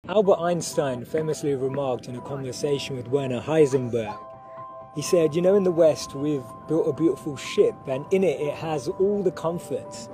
Albert Einstein famously remarked in a conversation with Werner Heisenberg, he said, you know, in the West we've built a beautiful ship and in it has all the comforts.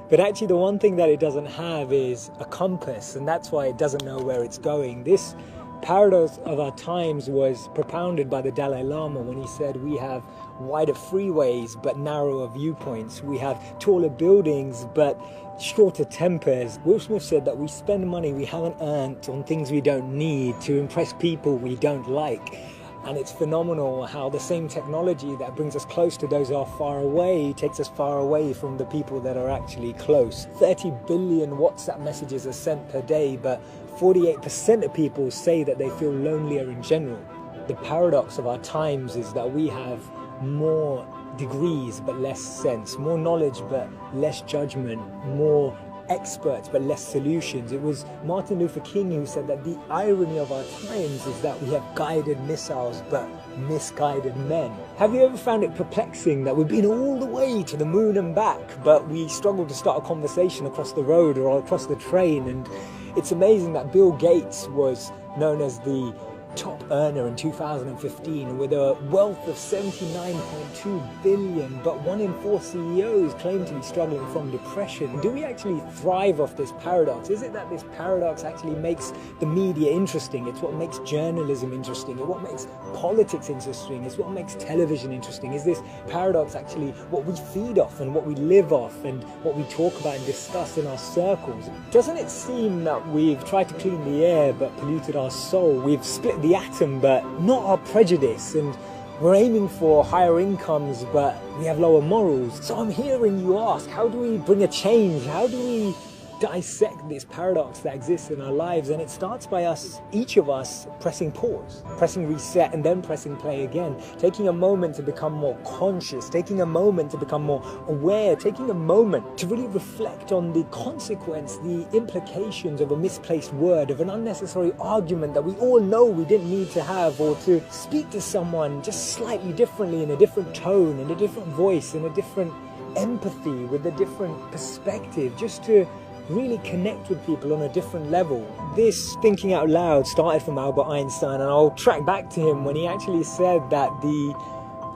But actually the one thing that it doesn't have is a compass, and that's why it doesn't know where it's going. This paradox of our times was propounded by the Dalai Lama when he said we have wider freeways but narrower viewpoints. We have taller buildings but shorter tempers. Will Smith said that we spend money we haven't earned on things we don't need to impress people we don't like. And it's phenomenal how the same technology that brings us close to those who are far away takes us far away from the people that are actually close. 30 billion WhatsApp messages are sent per day, but 48% of people say that they feel lonelier in general. The paradox of our times is that we have more degrees but less sense, more knowledge but less judgment, more experts but less solutions. It was Martin Luther King who said that the irony of our times is that we have guided missiles but misguided men. Have you ever found it perplexing that we've been all the way to the moon and back, but we struggle to start a conversation across the road or across the train? And it's amazing that Bill Gates was known as the top earner in 2015 with a wealth of 79.2 billion, but 1 in 4 CEOs claim to be struggling from depression. Do we actually thrive off this paradox? Is it that this paradox actually makes the media interesting? It's what makes journalism interesting. It's what makes politics interesting. It's what makes television interesting. Is this paradox actually what we feed off and what we live off and what we talk about and discuss in our circles? Doesn't it seem that we've tried to clean the air but polluted our soul? We've split the atom but not our prejudice, and we're aiming for higher incomes but we have lower morals. So I'm hearing you ask, how do we bring a change? How do we dissect this paradox that exists in our lives? And it starts by us, each of us, pressing pause, pressing reset, and then pressing play again, taking a moment to become more conscious, taking a moment to become more aware, taking a moment to really reflect on the consequence, the implications of a misplaced word, of an unnecessary argument that we all know we didn't need to have, or to speak to someone just slightly differently, in a different tone, in a different voice, in a different empathy, with a different perspective, just to really connect with people on a different level. This thinking out loud started from Albert Einstein, and I'll track back to him when he actually said that the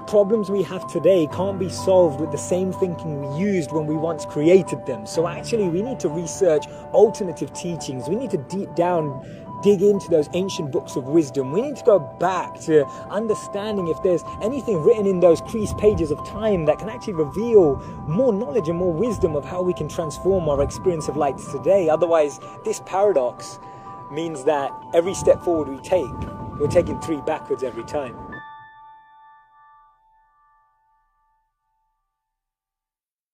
problems we have today can't be solved with the same thinking we used when we once created them. So actually we need to research alternative teachings. We need to dig into those ancient books of wisdom. We need to go back to understanding if there's anything written in those creased pages of time that can actually reveal more knowledge and more wisdom of how we can transform our experience of light today. Otherwise, this paradox means that every step forward we take, we're taking 3 backwards every time.